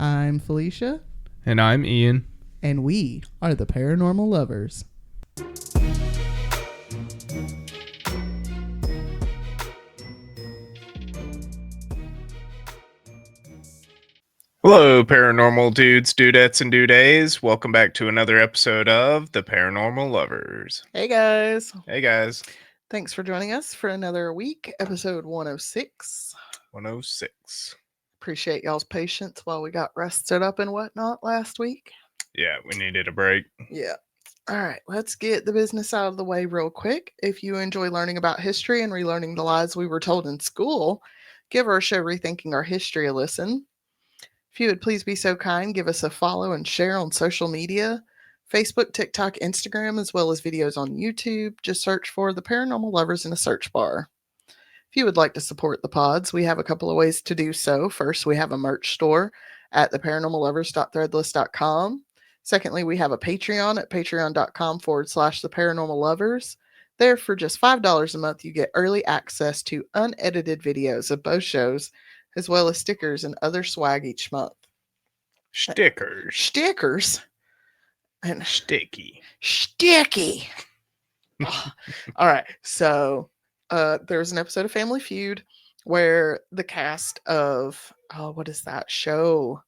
I'm Felicia, And I'm Ian. and we are the Paranormal Lovers. Hello, paranormal dudes, dudettes, and dudays. Welcome back to another episode of The Paranormal Lovers. Hey guys, Hey, guys. thanks for joining us for another week, episode 106. 106. Appreciate y'all's patience while we got rested up and whatnot last week. Yeah, we needed a break. Yeah. All right, let's get the business out of the way real quick. If you enjoy learning about history and relearning the lies we were told in school, give our show Rethinking Our History a listen. If you would please be so kind, give us a follow and share on social media, Facebook, TikTok, Instagram, as well as videos on YouTube. Just search for The Paranormal Lovers in a search bar. If you would like to support the pods, we have a couple of ways to do so. First, we have a merch store at theparanormallovers.threadless.com. Secondly, we have a Patreon at patreon.com/theparanormallovers. There, for just $5 a month, you get early access to unedited videos of both shows, as well as stickers and other swag each month. Stickers. Stickers? And Sticky. sticky. All right, so there's an episode of Family Feud where the cast of, what is that show?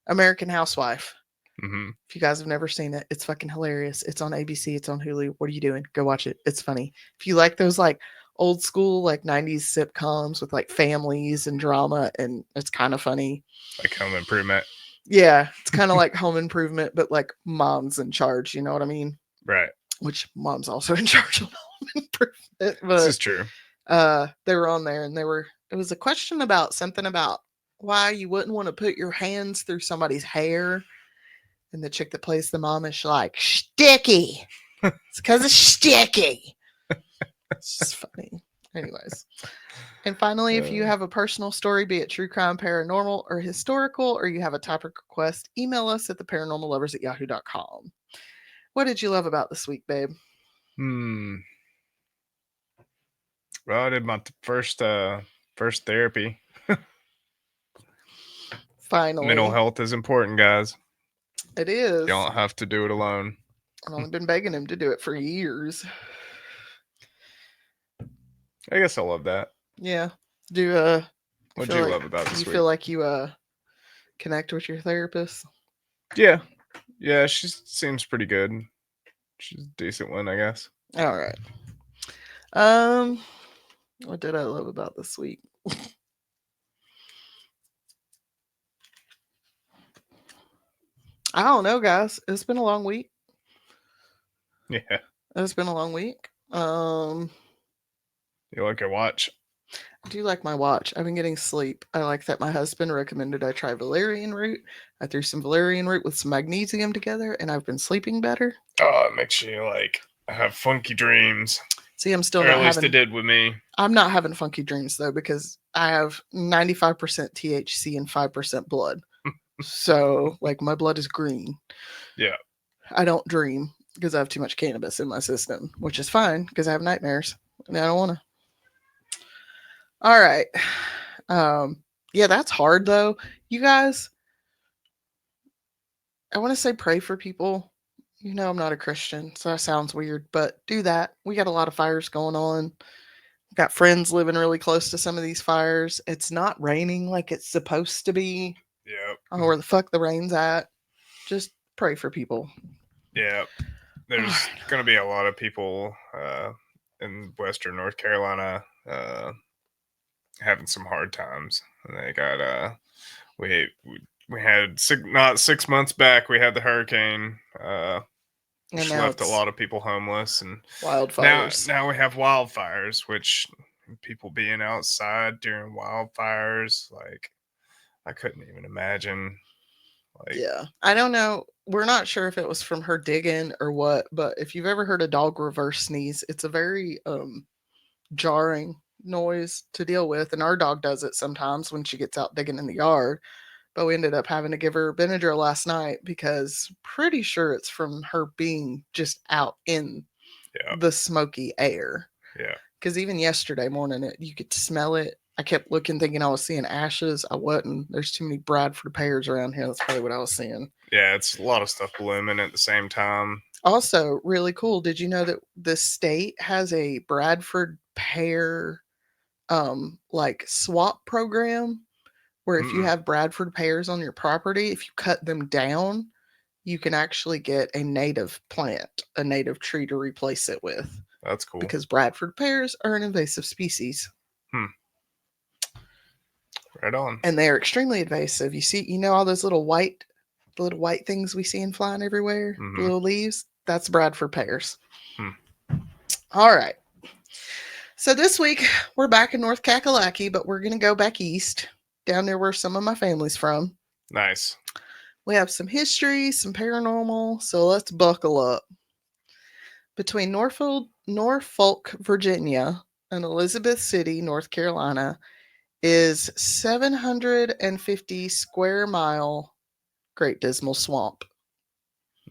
American Housewife. Mm-hmm. If you guys have never seen it, it's fucking hilarious. It's on ABC. It's on Hulu. What are you doing? Go watch it. It's funny. If you like those like old school like 90s sitcoms with like families and drama, and it's kind of funny. Like Home Improvement. Yeah, it's kind of like Home Improvement, but like mom's in charge. You know what I mean? Right. Which mom's also in charge of Home Improvement. But This is true. they were on there, and it was a question about something about why you wouldn't want to put your hands through somebody's hair. And the chick that plays the mom is like, sticky. It's because it's sticky. It's just funny. Anyways. And finally, if you have a personal story, be it true crime, paranormal, or historical, or you have a topic request, email us at theparanormallovers@yahoo.com. What did you love about this week, babe? Well, I did my first therapy. Finally. Mental health is important, guys. It is. You don't have to do it alone. I've only been begging him to do it for years. I guess I love that. Yeah. What do you love about this week? You feel like you connect with your therapist? Yeah. Yeah, she seems pretty good. She's a decent one, I guess. All right. What did I love about this week? I don't know, guys. It's been a long week. Yeah. It's been a long week. You like your watch? I do like my watch. I've been getting sleep. I like that my husband recommended I try valerian root. I threw some valerian root with some magnesium together, and I've been sleeping better. Oh, it makes you like have funky dreams. See, I'm still or not at least having. It did with me. I'm not having funky dreams though, because I have 95% THC and 5% blood. So, like, my blood is green. Yeah. I don't dream because I have too much cannabis in my system, which is fine because I have nightmares and I don't want to. All right. Yeah, that's hard though. You guys, I want to say pray for people. You know, I'm not a Christian, so that sounds weird, but do that. We got a lot of fires going on. Got friends living really close to some of these fires. It's not raining like it's supposed to be. Yeah. I don't know where the fuck the rain's at. Just pray for people. Yeah. There's going to be a lot of people in Western North Carolina having some hard times. They got we had not 6 months back. We had the hurricane, which left a lot of people homeless, and wildfires. Now we have wildfires, which people being outside during wildfires, like I couldn't even imagine. Like, yeah, I don't know. We're not sure if it was from her digging or what, but if you've ever heard a dog reverse sneeze, it's a very jarring noise to deal with, and our dog does it sometimes when she gets out digging in the yard. But we ended up having to give her Benadryl last night because pretty sure it's from her being just out in the smoky air. Yeah. Because even yesterday morning, you could smell it I kept looking, thinking I was seeing ashes. I wasn't. There's too many Bradford pears around here. That's probably what I was seeing. Yeah, it's a lot of stuff blooming at the same time. Also, really cool. Did you know that the state has a Bradford pear like swap program where if you Mm-mm, have Bradford pears on your property, if you cut them down, you can actually get a native plant, a native tree to replace it with that's cool. because Bradford pears are an invasive species Hmm. Right on. and they are extremely invasive. You see, you know all those the little white things we see and flying everywhere, the Mm-hmm. little leaves? That's Bradford pears. Hmm. All right. So this week we're back in North Kakalaki, but we're going to go back east, down there where some of my family's from. Nice. We have some history, some paranormal, so let's buckle up. Between Norfolk, Virginia, and Elizabeth City, North Carolina, is 750 square mile Great Dismal Swamp.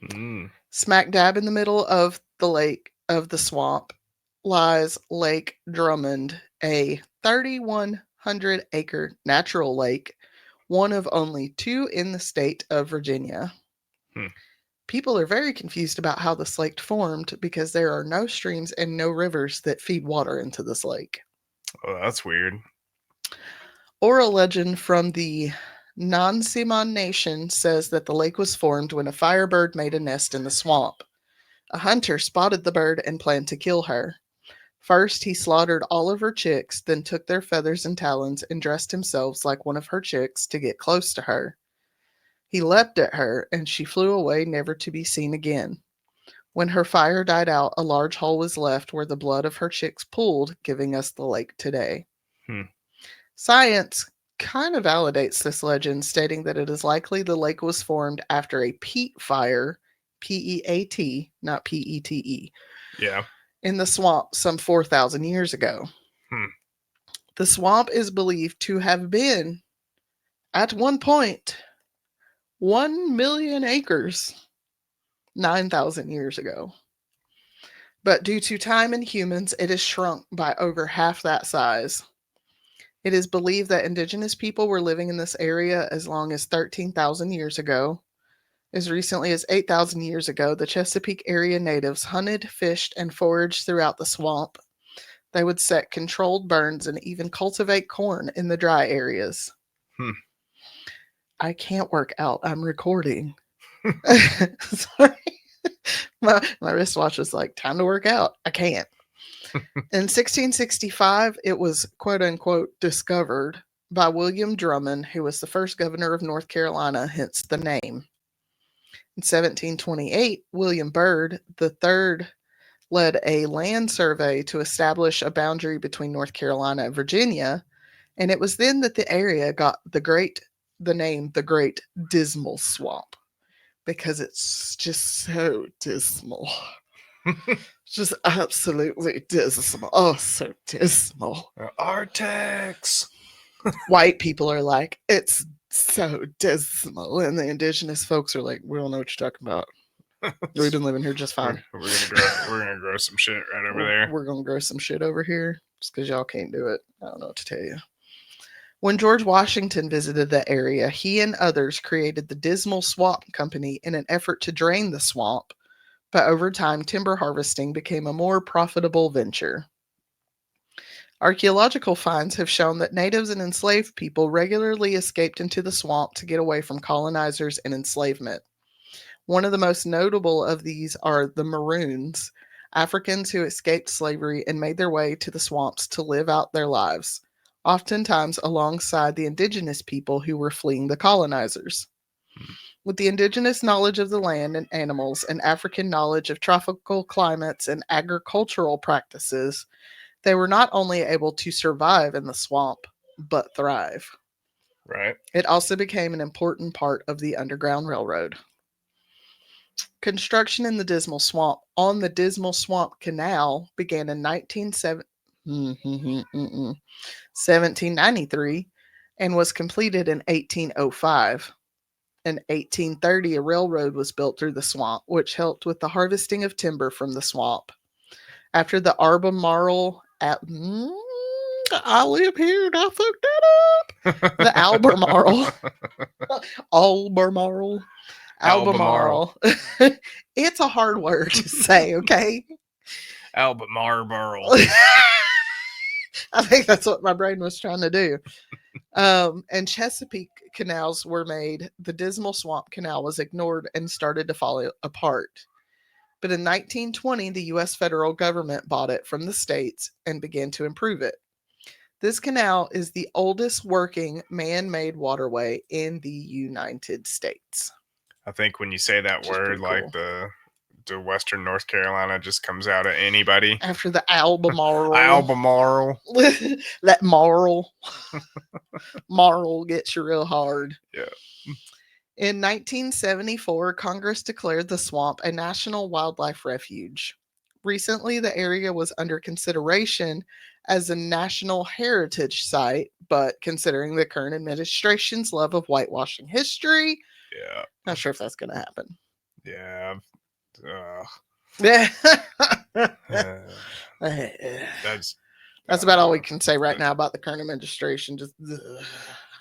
Mm. Smack dab in the middle of the swamp lies Lake Drummond, a 3,100-acre natural lake, one of only two in the state of Virginia. Hmm. People are very confused about how this lake formed because there are no streams and no rivers that feed water into this lake. Oh, that's weird. Oral legend from the Nansemond Nation says that the lake was formed when a firebird made a nest in the swamp. A hunter spotted the bird and planned to kill her. First, he slaughtered all of her chicks, then took their feathers and talons and dressed himself like one of her chicks to get close to her. He leapt at her, and she flew away, never to be seen again. When her fire died out, a large hole was left where the blood of her chicks pooled, giving us the lake today. Hmm. Science kind of validates this legend, stating that it is likely the lake was formed after a peat fire, Peat, not Pete, Yeah. in the swamp some 4,000 years ago. Hmm. The swamp is believed to have been, at one point, 1 million acres 9,000 years ago. But due to time and humans, it has shrunk by over half that size. It is believed that indigenous people were living in this area as long as 13,000 years ago. As recently as 8,000 years ago, the Chesapeake area natives hunted, fished, and foraged throughout the swamp. They would set controlled burns and even cultivate corn in the dry areas. Hmm. I can't work out. I'm recording. Sorry. My wristwatch was like, time to work out. I can't. In 1665, it was quote unquote discovered by William Drummond, who was the first governor of North Carolina, hence the name. In 1728, William Byrd III led a land survey to establish a boundary between North Carolina and Virginia, and it was then that the area got the name the Great Dismal Swamp because it's just so dismal. Just absolutely dismal. Oh, so dismal. Artex. White people are like, it's so dismal. And the indigenous folks are like, we don't know what you're talking about. We've been living here just fine. We're gonna grow some shit right over there. We're going to grow some shit over here just because y'all can't do it. I don't know what to tell you. When George Washington visited the area, he and others created the Dismal Swamp Company in an effort to drain the swamp, but over time, timber harvesting became a more profitable venture. Archaeological finds have shown that natives and enslaved people regularly escaped into the swamp to get away from colonizers and enslavement. One of the most notable of these are the Maroons, Africans who escaped slavery and made their way to the swamps to live out their lives, oftentimes alongside the indigenous people who were fleeing the colonizers. Hmm. With the indigenous knowledge of the land and animals and African knowledge of tropical climates and agricultural practices, they were not only able to survive in the swamp, but thrive. Right. It also became an important part of the Underground Railroad. Construction in the Dismal Swamp on the Dismal Swamp Canal began in 1793 and was completed in 1805. In 1830, a railroad was built through the swamp, which helped with the harvesting of timber from the swamp. After the Albemarle I live here and I fucked that up. The Albemarle. Albemarle. Albemarle. Albemarle. It's a hard word to say, okay? Albemarle. I think that's what my brain was trying to do. And Chesapeake canals were made. The Dismal Swamp Canal was ignored and started to fall apart. But in 1920, the U.S. federal government bought it from the states and began to improve it. This canal is the oldest working man made waterway in the United States. I think when you say that Which is word, pretty like cool. the Western North Carolina just comes out of anybody. After the Albemarle, Albemarle. that marl gets you real hard. Yeah. In 1974, Congress declared the swamp a national wildlife refuge. Recently, the area was under consideration as a national heritage site, but considering the current administration's love of whitewashing history, Yeah. not sure if that's going to happen. Yeah. That's That's about all we can say right now about the current administration. Just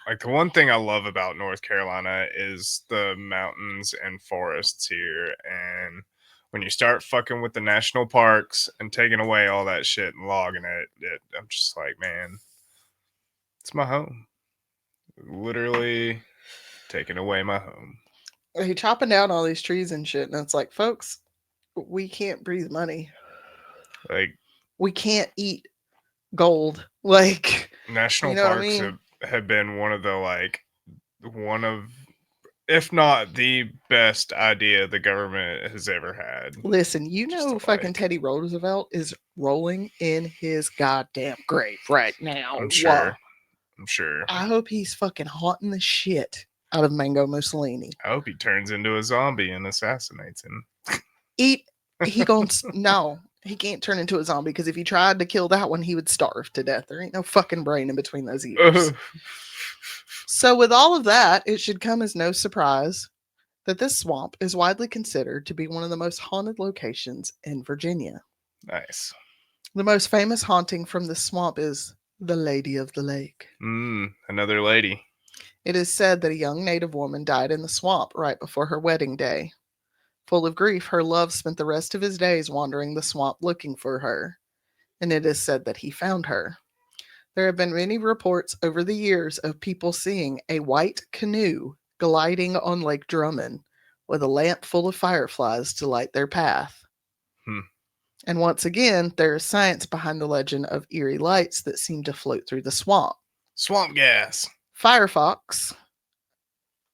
like the one thing I love about North Carolina is the mountains and forests here. And when you start fucking with the national parks and taking away all that shit and logging it, I'm just like, man, it's my home. Literally taking away my home. he chopping down all these trees and shit, and it's like, folks, we can't breathe money. Like, We can't eat gold. Like, national you know what I parks mean? have been one of, if not the best idea the government has ever had. Listen, you Just know, to, fucking like, Teddy Roosevelt is rolling in his goddamn grave right now. I'm sure. I'm sure. I hope he's fucking haunting the shit out of Mango Mussolini. I hope he turns into a zombie and assassinates him. He gonna no, he can't turn into a zombie because if he tried to kill that one, he would starve to death. There ain't no fucking brain in between those ears. So, with all of that, it should come as no surprise that this swamp is widely considered to be one of the most haunted locations in Virginia. Nice. The most famous haunting from this swamp is the Lady of the Lake. Another lady. It is said that a young native woman died in the swamp right before her wedding day. Full of grief, her love spent the rest of his days wandering the swamp looking for her, and it is said that he found her. There have been many reports over the years of people seeing a white canoe gliding on Lake Drummond with a lamp full of fireflies to light their path. And once again, there is science behind the legend of eerie lights that seem to float through the swamp. Swamp gas. Firefox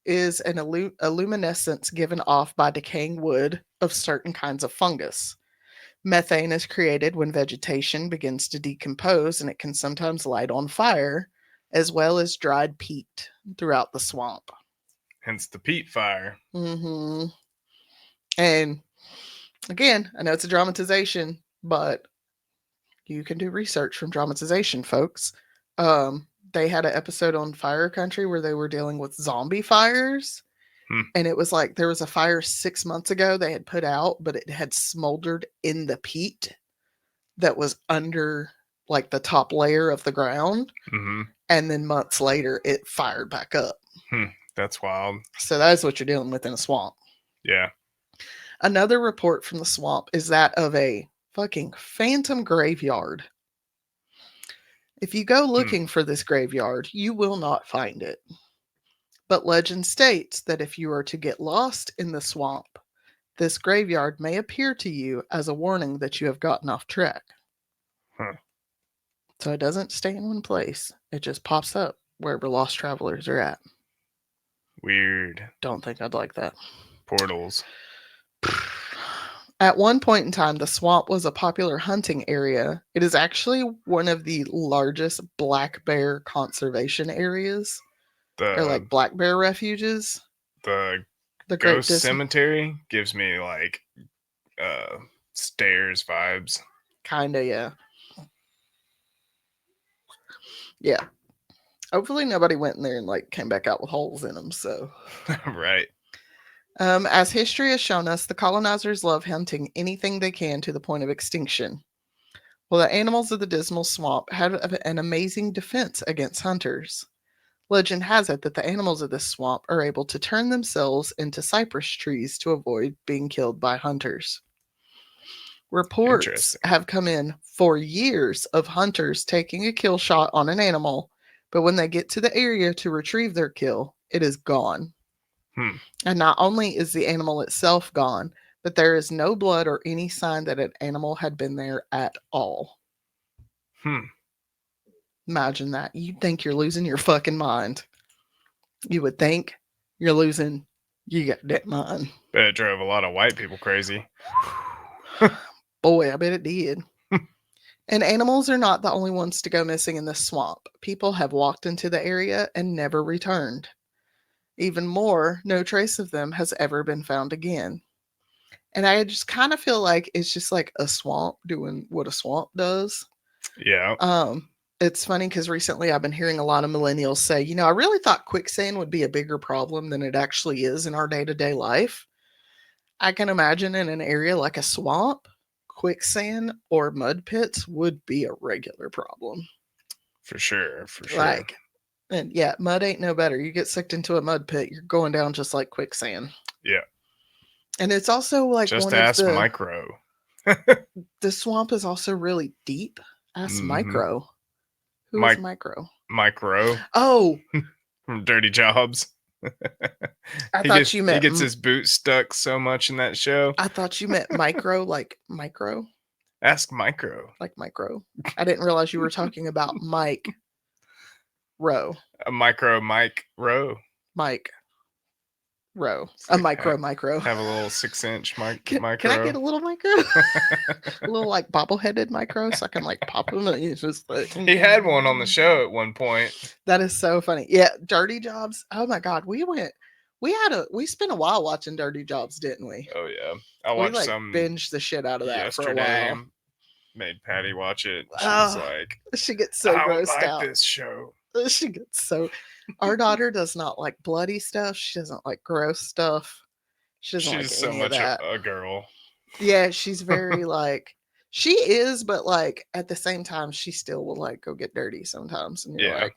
is an luminescence given off by decaying wood of certain kinds of fungus. Methane is created when vegetation begins to decompose, and it can sometimes light on fire, as well as dried peat throughout the swamp. Hence the peat fire. Mm-hmm. And again, I know it's a dramatization, but you can do research from dramatization, folks. They had an episode on Fire Country where they were dealing with zombie fires. And it was like there was a fire 6 months ago they had put out, but it had smoldered in the peat that was under like the top layer of the ground. Mm-hmm. And then months later, it fired back up. That's wild. So that's what you're dealing with in a swamp. Yeah. Another report from the swamp is that of a fucking phantom graveyard. If you go looking for this graveyard, you will not find it. But legend states that if you are to get lost in the swamp, this graveyard may appear to you as a warning that you have gotten off track. So it doesn't stay in one place. It just pops up wherever lost travelers are at. Weird. Don't think I'd like that. Portals. At one point in time, the swamp was a popular hunting area. It is actually one of the largest black bear conservation areas. Or like black bear refuges. The Great Ghost Cemetery gives me like stairs vibes. Kinda, yeah. Yeah. Hopefully nobody went in there and like came back out with holes in them, so. Right. As history has shown us, the colonizers love hunting anything they can to the point of extinction. Well, the animals of the Dismal Swamp had an amazing defense against hunters. Legend has it that the animals of this swamp are able to turn themselves into cypress trees to avoid being killed by hunters. Reports Interesting. have come in for years of hunters taking a kill shot on an animal, but when they get to the area to retrieve their kill, it is gone. Hmm. And not only is the animal itself gone, but there is no blood or any sign that an animal had been there at all. Hmm. Imagine that. You'd think you're losing your fucking mind. You would think you're losing you got that mind. Bet it drove a lot of white people crazy. Boy, I bet it did. And animals are not the only ones to go missing in this swamp. People have walked into the area and never returned. Even more, no trace of them has ever been found again. And I just kind of feel like it's just like a swamp doing what a swamp does. Yeah, Um, it's funny because recently I've been hearing a lot of millennials say, I really thought quicksand would be a bigger problem than it actually is in our day to day life. I can imagine in an area like a swamp, quicksand or mud pits would be a regular problem. for sure. For sure. Like, and yeah, mud ain't no better. You get sucked into a mud pit, you're going down just like quicksand. Yeah. And it's also like Just one of ask Micro. the swamp is also really deep. Ask Mm-hmm. Micro. Who is Mike Micro? Micro Oh, from Dirty Jobs. I he thought gets you he meant gets his boot stuck so much in that show. I thought you meant micro, like micro, Ask Micro. like micro. I didn't realize you were talking about Mike Row, A micro Mike Rowe. Mike Row, It's a like micro. have a little 6-inch Can I micro. get a little micro? A little like bobbleheaded micro, so I can like pop them. And it's just like He had one on the show at one point. that is so funny. Yeah, Dirty Jobs. Oh my god, we spent a while watching Dirty Jobs, didn't we? Oh yeah, I We watched like some binged the shit out of that for a yesterday. while. Made Patty watch it. She was Oh, like, she gets so "I don't grossed like out. this show." She gets so. Our daughter does not like bloody stuff. She doesn't like gross stuff. She doesn't like She's so any of much that. a girl. Yeah, she's very like she is, but like at the same time, she still will like go get dirty sometimes, and you're Yeah, like,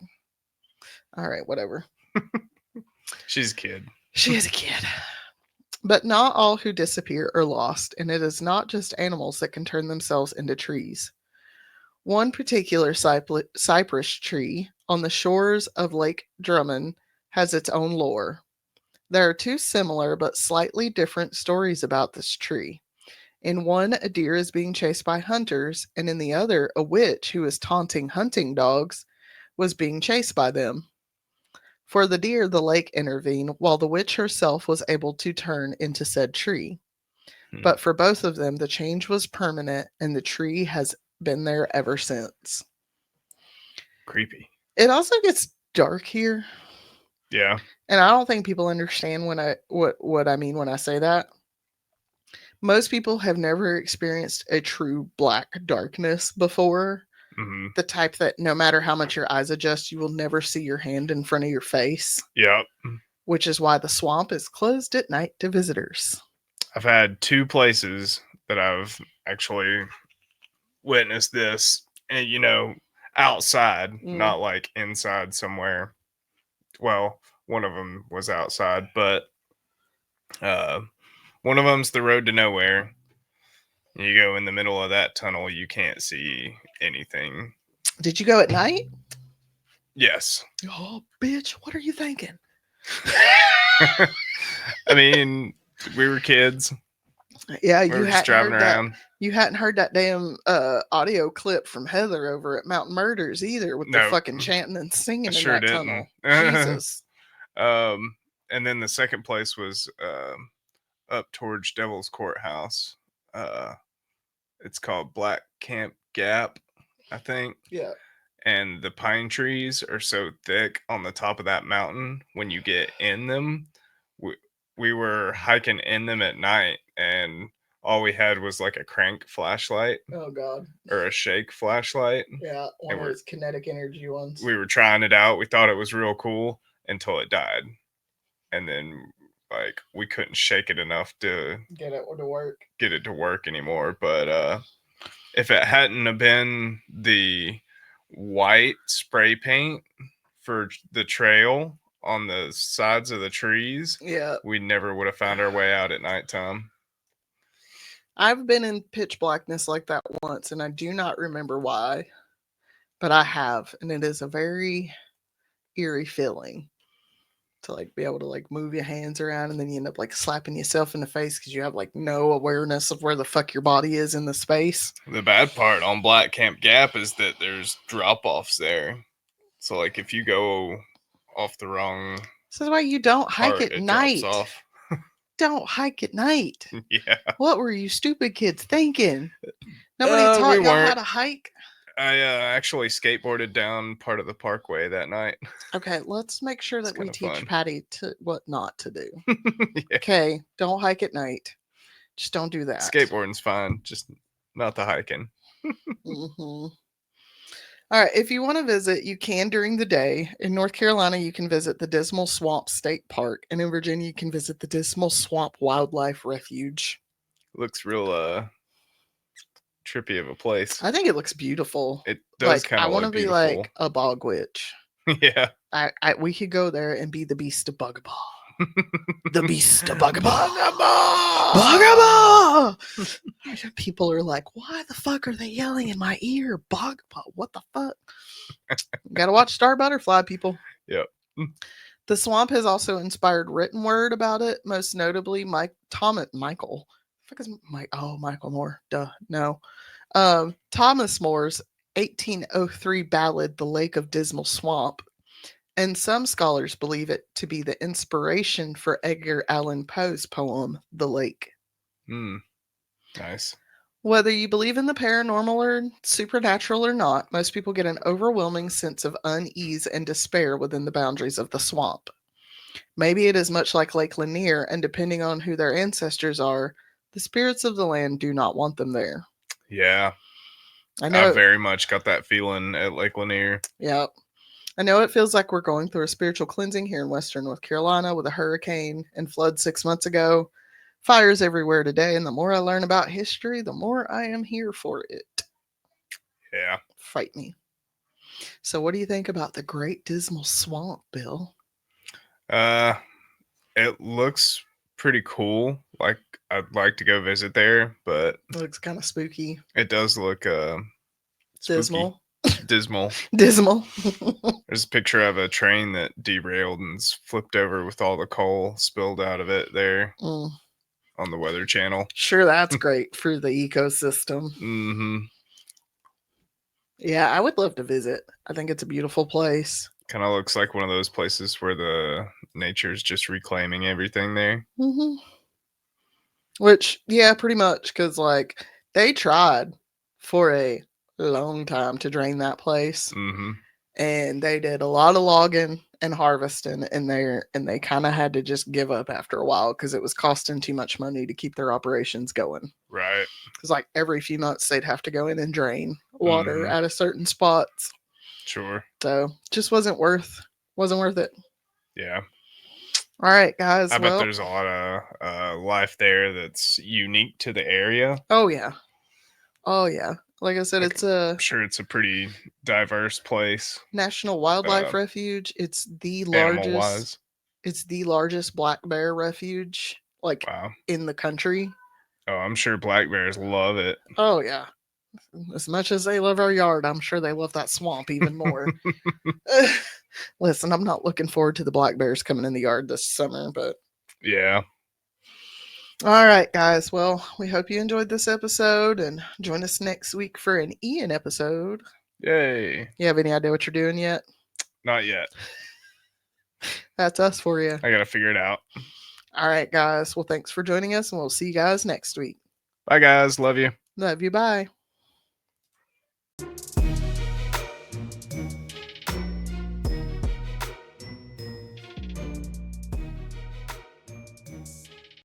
all right, whatever. she's a kid. She is a kid. But not all who disappear are lost, and it is not just animals that can turn themselves into trees. One particular cypress tree on the shores of Lake Drummond has its own lore. There are two similar but slightly different stories about this tree. In one, a deer is being chased by hunters, and in the other, a witch who is taunting hunting dogs was being chased by them. For the deer, the lake intervened, while the witch herself was able to turn into said tree. Hmm. But for both of them, the change was permanent, and the tree has been there ever since. Creepy. It also gets dark here, Yeah. and I don't think people understand what I mean when I say that. Most people have never experienced a true black darkness before. Mm-hmm. The type that no matter how much your eyes adjust, you will never see your hand in front of your face, Yep. which is why the swamp is closed at night to visitors. I've had two places that I've actually witnessed this, and outside, Mm. not like inside somewhere. Well, one of them was outside, but uh, one of them's the road to nowhere. You go in the middle of that tunnel, you can't see anything. Did you go at night? Yes. Oh, bitch, what are you thinking? I mean, we were kids. Yeah, We were just driving around. You hadn't heard that damn audio clip from Heather over at Mountain Murders either with the No, fucking chanting and I singing in sure that didn't. tunnel. Jesus. And then the second place was up towards Devil's Courthouse. Uh, it's called Black Camp Gap, I think. Yeah. And the pine trees are so thick on the top of that mountain. When you get in them, we were hiking in them at night, and all we had was like a crank flashlight Oh god. or a shake flashlight. Yeah, one And of those kinetic energy ones. we were trying it out. We thought it was real cool until it died. And then like we couldn't shake it enough to Get it to work. get it to work anymore. But if it hadn't have been the white spray paint for the trail on the sides of the trees, Yeah. we never would have found our way out at nighttime. I've been in pitch blackness like that once, and I do not remember why, but I have, and it is a very eerie feeling to like be able to like move your hands around, and then you end up like slapping yourself in the face because you have like no awareness of where the fuck your body is in the space. The bad part on Black Camp Gap is that there's drop offs there. So, like, if you go off the wrong This is why you don't hike part, at it drops night. off. Don't hike at night. Yeah. What were you stupid kids thinking? Nobody taught We y'all how weren't. to hike? I actually skateboarded down part of the parkway that night. Okay, let's make sure It's that we kind of teach fun. Patty to what not to do. Yeah. Okay, don't hike at night. Just don't do that. Skateboarding's fine, just not the hiking. Mm-hmm. All right, if you want to visit, you can during the day. In North Carolina, you can visit the Dismal Swamp State Park, and in Virginia, you can visit the Dismal Swamp Wildlife Refuge. Looks real trippy of a place. I think it looks beautiful. It does Like kind I of want to look be beautiful. like a bog witch. Yeah. We could go there and be the beast of Bugaboo. The beast of Bugaboo. Bugaboo! People are like, why the fuck are they yelling in my ear? Bugaboo. What the fuck? Gotta watch Star Butterfly, people. Yep. The swamp has also inspired written word about it, most notably Michael. Fuck is Mike? Oh, Michael Moore. Duh. No. Thomas More's 1803 ballad, The Lake of Dismal Swamp. And some scholars believe it to be the inspiration for Edgar Allan Poe's poem, The Lake. Nice. Whether you believe in the paranormal or supernatural or not, most people get an overwhelming sense of unease and despair within the boundaries of the swamp. Maybe it is much like Lake Lanier, and depending on who their ancestors are, the spirits of the land do not want them there. Yeah. I know. I very much got that feeling at Lake Lanier. Yeah. I know it feels like we're going through a spiritual cleansing here in Western North Carolina with a hurricane and flood 6 months ago. Fires everywhere today, and the more I learn about history, the more I am here for it. Yeah. Fight me. So what do you think about the Great Dismal Swamp, Bill? It looks pretty cool. Like, I'd like to go visit there, but It looks kind of spooky. it does look spooky. Dismal. Dismal. Dismal. There's a picture of a train that derailed and flipped over with all the coal spilled out of it there on the Weather Channel. Sure, that's great for the ecosystem. Mm-hmm. Yeah, I would love to visit. I think it's a beautiful place. Kind of looks like one of those places where the nature's just reclaiming everything there. Mm-hmm. Which, yeah, pretty much, because like they tried for a long time to drain that place, and they did a lot of logging and harvesting in there, and they kind of had to just give up after a while because it was costing too much money to keep their operations going. Right. Because like every few months they'd have to go in and drain water at a certain spots. Sure. So just wasn't worth it. Yeah. All right, guys. I bet there's a lot of life there that's unique to the area. Oh yeah. Oh yeah. Like I said, I'm sure it's a pretty diverse place. National Wildlife Refuge. It's the largest. Animal-wise. It's the largest black bear refuge in the country. Oh, I'm sure black bears love it. Oh yeah. As much as they love our yard, I'm sure they love that swamp even more. Listen, I'm not looking forward to the black bears coming in the yard this summer, but yeah. All right, guys. Well, we hope you enjoyed this episode, and join us next week for an Ian episode. Yay. You have any idea what you're doing yet? Not yet. That's us for you. I gotta figure it out. All right, guys. Well, thanks for joining us, and we'll see you guys next week. Bye, guys. Love you. Love you. Bye.